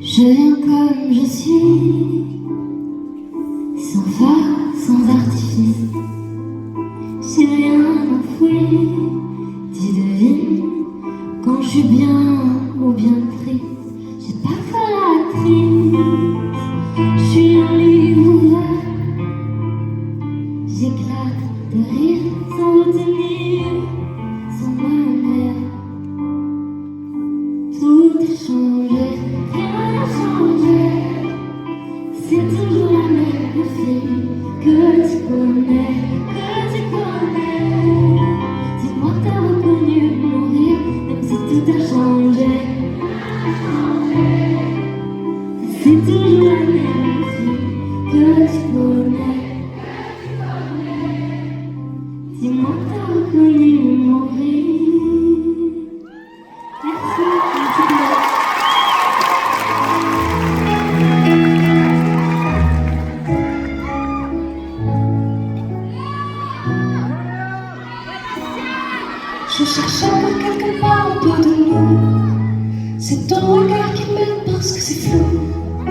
Je viens comme je suis, sans phare, sans artifice. J'ai rien enfoui, tu devines quand je suis bien ou bien triste. J'ai parfois la crise, je suis un livre ouvert. J'éclate de rire sans retenir, sans manière. Tout a changé, rien n'a changé. C'est toujours la même fille que tu connais, que tu connais. Dis-moi que t'as reconnu mon rire, même si tout a changé. C'est toujours la même fille que tu connais. Dis-moi que t'as reconnu mon rire. Merci. Je cherche encore quelque part autour de nous. C'est ton regard qui m'aide parce que c'est flou.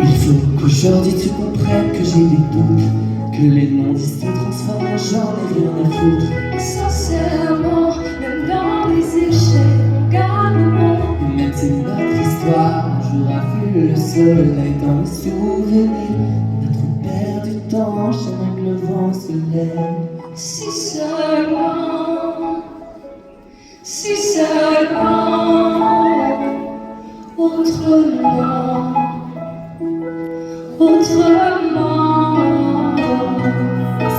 Il faut qu'aujourd'hui tu comprennes que j'ai des doutes, que les non-dits se transforment en j'en ai rien à foutre. Et sincèrement, même dans les échecs, on garde le bon. Et même si notre histoire un jour a vu le soleil dans mes souvenirs, on a trop perdu de temps, j'aimerais que le vent se lève. Si seulement, si seulement, autrement, autrement.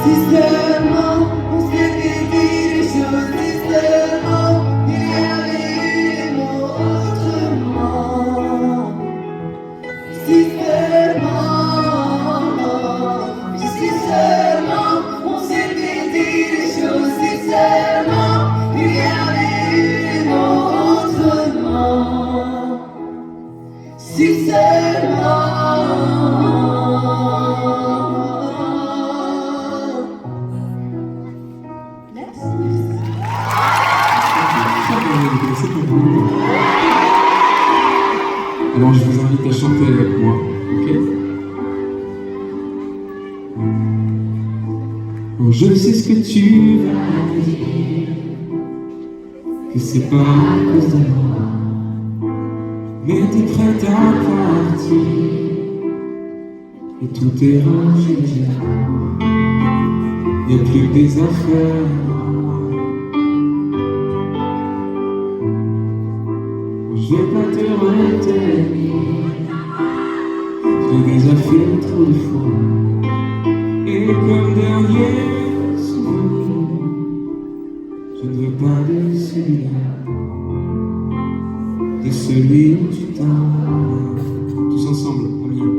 Si seulement on s'était dit les choses, si seulement il y avait les mots autrement. Si seulement on s'était dit les choses, si seulement il y avait les mots autrement. Si seulement. Alors je vous invite à chanter avec moi, ok? Oh, je sais ce que tu vas dire, que c'est pas à cause de moi, mais t'es prête à partir, et tout est rangé, y'a plus que des affaires. Je vais pas te retenir, j'ai déjà fait trop de fois. Et comme dernier souvenir, je ne veux pas de celui-là, de celui où tu t'en vas. Tous ensemble, amiens.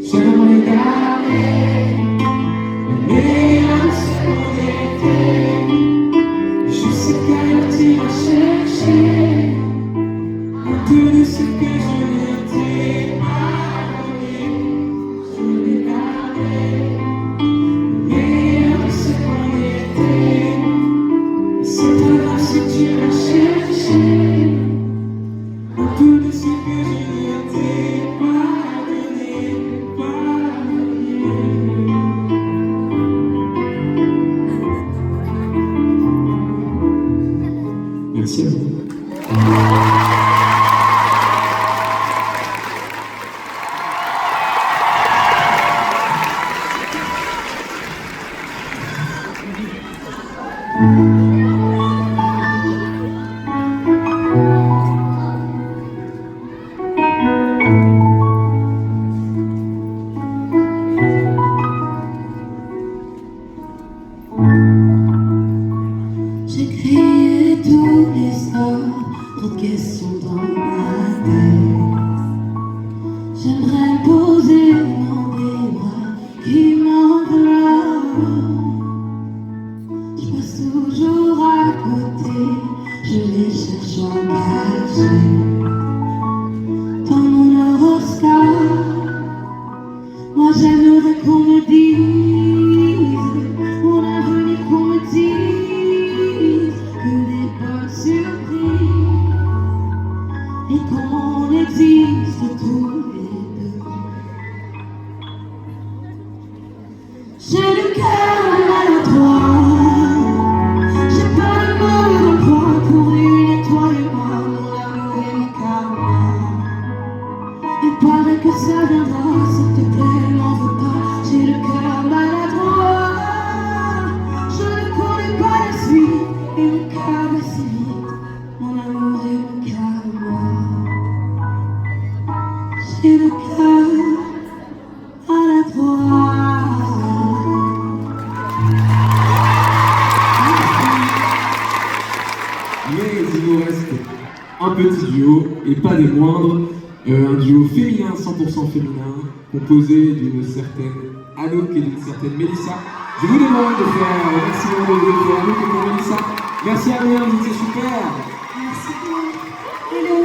J'aimerais garder le meilleur ce qu'on était. Je sais qu'ailleurs tu vas chercher un peu de ce que je n'étais pas donné. Je l'ai gardé, le meilleur de ce qu'on était. C'est pas grave si tu vas chercher un peu de ce que je n'étais pas donné, pas donné. Merci à vous. J'ai crié tous les soirs, trop de questions dans ma tête. J'aimerais me poser dans des bras qui m'enveloppent. Je passe toujours à côté, je les cherche en cachette. Dans mon horoscope, moi j'aimerais qu'on me dise mon avenir, qu'on me dise que des bonnes surprises. un petit duo, et pas des moindres, un duo féminin, 100% féminin, composé d'une certaine Anouk et d'une certaine Mélissa. Je vous demande de faire un maximum de bruit pour Anouk et pour Mélissa. Merci à vous, vous étiez super. Merci beaucoup. Hello.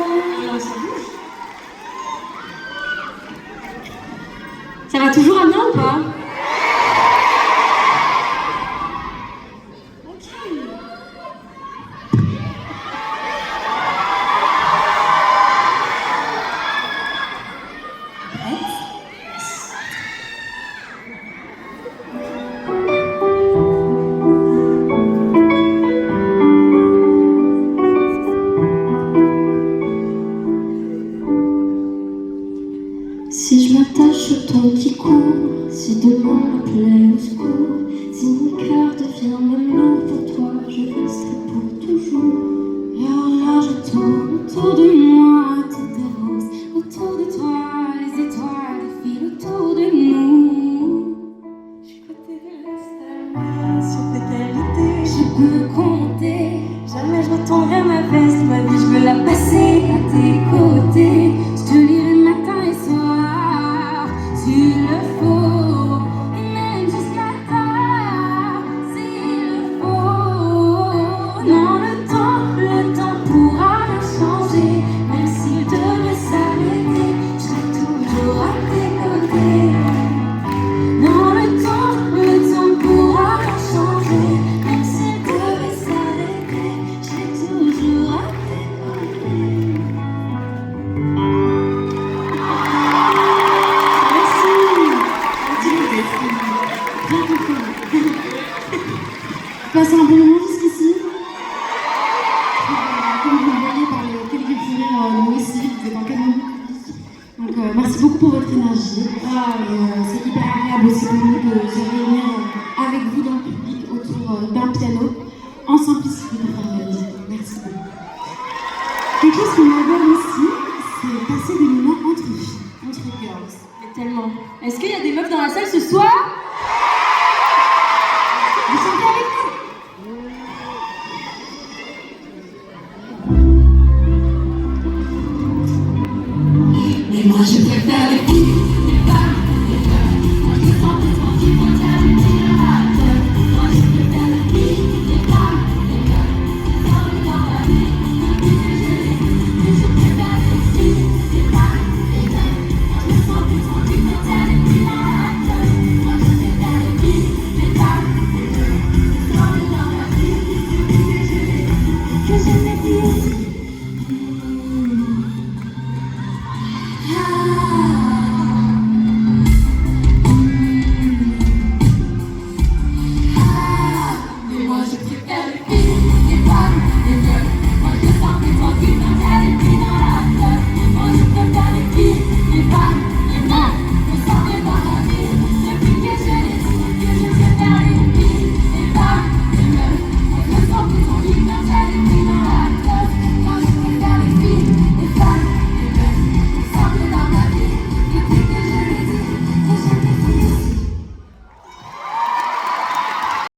Ça va toujours à bien ou pas? Ok. Si je m'attache au temps qui court, si demain m'appelait au secours, si mon cœur devient même lourd pour toi, je resterai pour toujours. Et alors là je tourne autour de moi, toutes des roses, autour de toi, les étoiles défilent autour de nous. Je côté de l'estamine sur tes qualités, je peux compter, jamais je retournerai ma veste, ma vie je veux la passer à tes côtés. Je te lirai matin et soir, s'il le faut, et même jusqu'à tard, s'il le faut. Non, le temps pourra rien changer, même s'il devait s'arrêter, je serai toujours à tes côtés. Non, le temps pourra rien changer, même s'il devait s'arrêter, je serai toujours à tes côtés. Passez un bon moment jusqu'ici. Comme vous le voyez par le quelques sourires, nous aussi, vous êtes en cadeau. Donc merci beaucoup pour votre énergie. C'est hyper agréable aussi pour nous de se réunir avec vous dans le public autour d'un piano, en simplicité pour faire de la musique. Merci beaucoup. Quelque chose qu'on adore aussi, c'est passer des moments entre filles, entre girls. Mais tellement. Est-ce qu'il y a des meufs dans la salle ce soir? Vous chantez avec nous? Mais moi je préfère